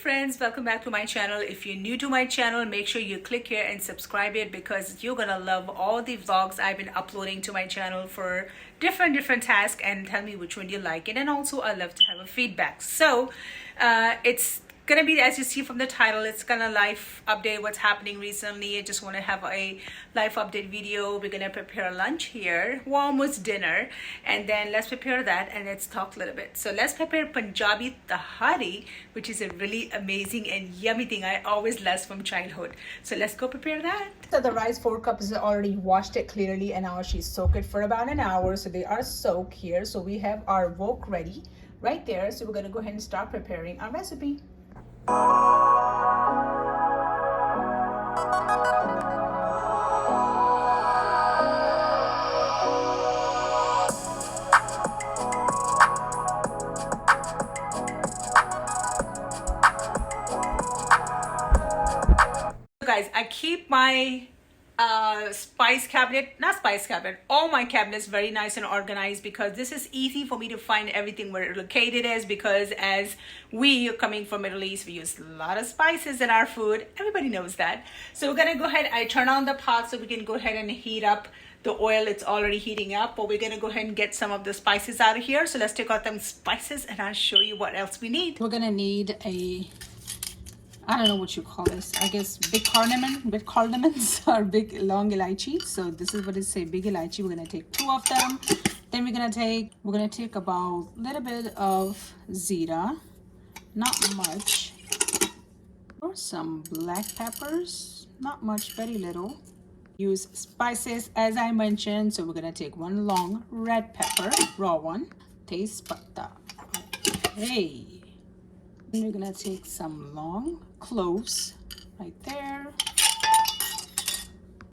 friends, welcome back to my channel. If you're new to my channel, make sure you click here and subscribe it because you're gonna love all the vlogs I've been uploading to my channel for different tasks, and tell me which one you like it. And also I love to have a feedback. So it's gonna be, as you see from the title, it's gonna life update what's happening recently. I just want to have a life update video. We're gonna prepare lunch here, well, almost dinner, and then let's prepare that and let's talk a little bit. So let's prepare Punjabi tahari, which is a really amazing and yummy thing I always loved from childhood. So let's go prepare that. So the rice, 4 cups, is already washed it clearly, and now she's soaked it for about an hour. So they are soaked here. So we have our wok ready right there. So we're gonna go ahead and start preparing our recipe. Guys, I keep my all my cabinets very nice and organized because this is easy for me to find everything where it located is, because as we are coming from Middle East, we use a lot of spices in our food. Everybody knows that. So we're gonna go ahead, I turn on the pot so we can go ahead and heat up the oil. It's already heating up, but we're gonna go ahead and get some of the spices out of here. So let's take out them spices and I'll show you what else we need. We're gonna need I don't know what you call this. I guess big cardamoms or big long elaichi. So this is what it say, big elaichi. We're gonna take 2 of them. Then we're gonna take about a little bit of zira, not much, or some black peppers, not much, very little. Use spices as I mentioned. So we're gonna take 1 long red pepper, raw one, taste patta. Okay. Then we're gonna take some long cloves right there.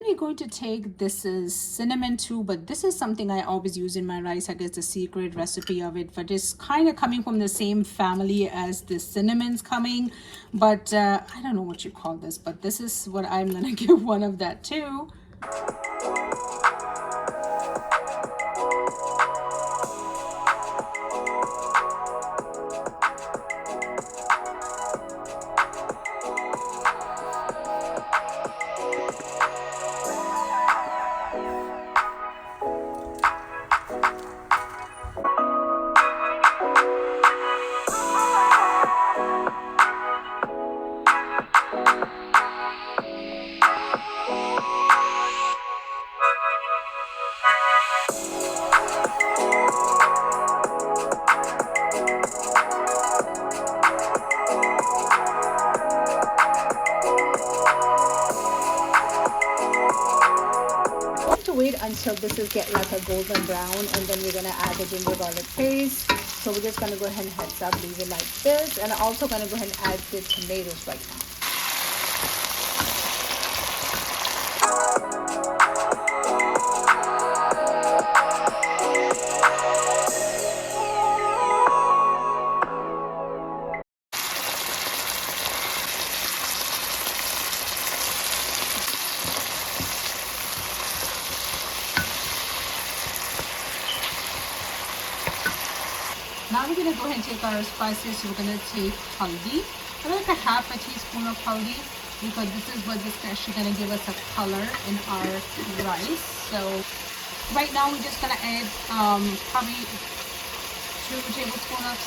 We're going to take, this is cinnamon too, but this is something I always use in my rice. I guess the secret recipe of it, but it's kind of coming from the same family as the cinnamon's coming, but I don't know what you call this, but this is what I'm gonna give one of that too. Wait until this is get like a golden brown, and then we're gonna add the ginger garlic paste. So we're just gonna go ahead and heads up, leave it like this, and I'm also gonna go ahead and add the tomatoes right now. Now we're gonna go ahead and take our spices. So we're gonna take haldi, like a half a teaspoon of haldi, because this is what this is actually gonna give us a color in our rice. So right now we're just gonna add probably 2 tablespoons of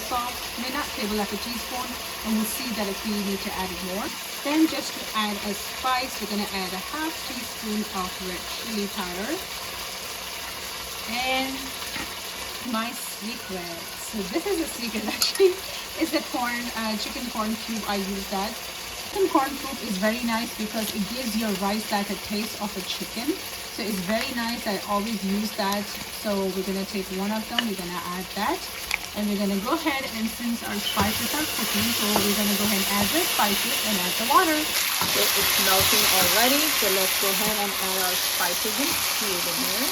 salt, may not table, like a teaspoon, and we'll see that if we need to add it more. Then just to add a spice, we're gonna add a half teaspoon of red chili powder and my secret. So this is a secret actually. Is the chicken corn cube. I use that. Chicken corn cube is very nice because it gives your rice like a taste of a chicken. So it's very nice. I always use that. So we're gonna take 1 of them. We're gonna add that, and we're gonna go ahead, and since our spices are cooking, so we're gonna go ahead and add the spices and add the water. So it's melting already. So let's go ahead and add our spices and cube in here,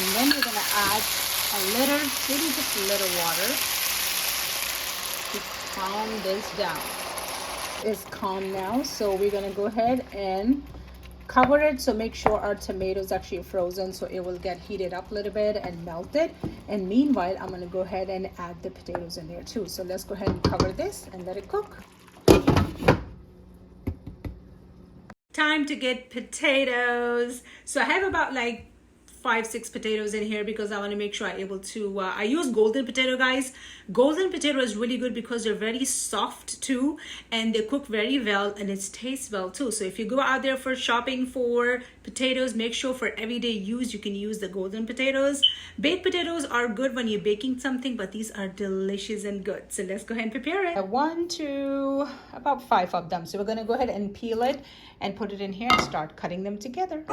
and then we're gonna add maybe just a little water to calm this down. It's calm now, so we're gonna go ahead and cover it, so make sure our tomato is actually frozen, so it will get heated up a little bit and melted. And meanwhile, I'm going to go ahead and add the potatoes in there too. So let's go ahead and cover this and let it cook. Time to get potatoes. So I have about like 5-6 potatoes in here because I want to make sure I'm able to I use golden potato, guys. Golden potato is really good because they're very soft too, and they cook very well, and it tastes well too. So if you go out there for shopping for potatoes, make sure for everyday use you can use the golden potatoes. Baked potatoes are good when you're baking something, but these are delicious and good. So let's go ahead and prepare it. 1 to about 5 of them. So we're going to go ahead and peel it and put it in here and start cutting them together.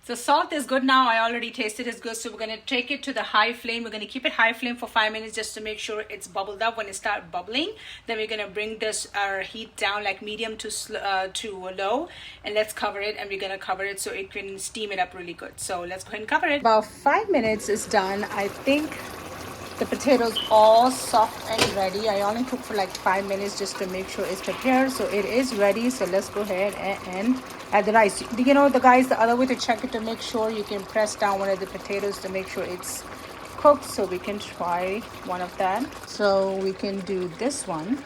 The salt is good now. I already tasted it's good. So we're going to take it to the high flame. We're going to keep it high flame for 5 minutes just to make sure it's bubbled up. When it starts bubbling, then we're going to bring this our heat down like medium to low, and let's cover it. And we're going to cover it so it can steam it up really good. So let's go ahead and cover it. About 5 minutes is done. I think the potatoes all soft and ready. I only cooked for like 5 minutes just to make sure it's prepared. So it is ready. So let's go ahead and add the rice. You know, the guys, the other way to check it to make sure, you can press down one of the potatoes to make sure it's cooked. So we can try one of that. So we can do this one.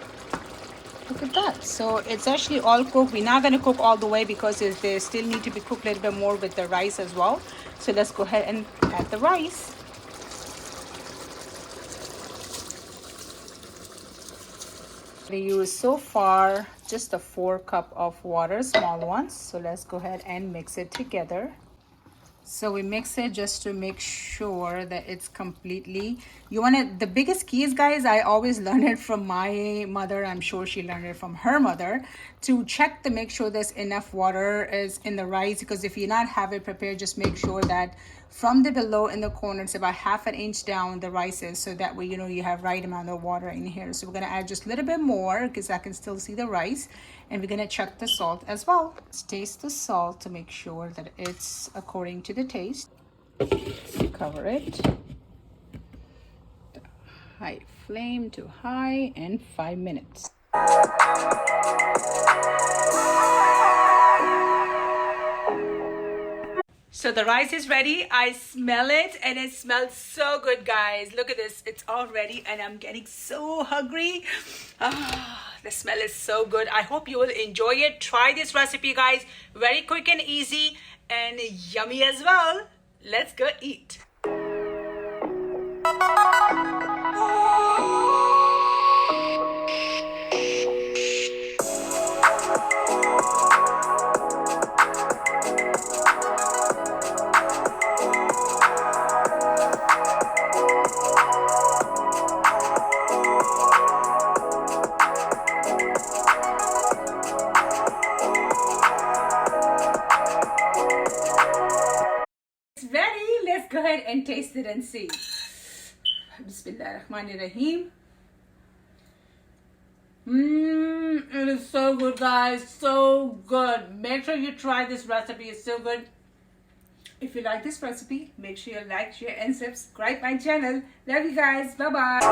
Look at that. So it's actually all cooked. We're not going to cook all the way because they still need to be cooked a little bit more with the rice as well. So let's go ahead and add the rice. We use so far just a 4 cup of water, small ones. So let's go ahead and mix it together. So we mix it just to make sure that it's completely, you want it, the biggest key is, guys, I always learned it from my mother. I'm sure she learned it from her mother, to check to make sure there's enough water is in the rice, because if you not have it prepared, just make sure that from the below in the corner, it's about 1/2 inch down the rice is, so that way you know you have right amount of water in here. So we're going to add just a little bit more because I can still see the rice, and we're going to check the salt as well. Let's taste the salt to make sure that it's according to the taste. Cover it, high flame to high, and 5 minutes. So the rice is ready. I smell it and it smells so good, guys. Look at this. It's all ready and I'm getting so hungry. The smell is so good. I hope you will enjoy it. Try this recipe, guys. Very quick and easy and yummy as well. Let's go eat. Go ahead and taste it and see. Bismillahirrahmanirrahim. It is so good, guys. So good. Make sure you try this recipe. It's so good. If you like this recipe, make sure you like, share, and subscribe my channel. Love you guys. Bye-bye.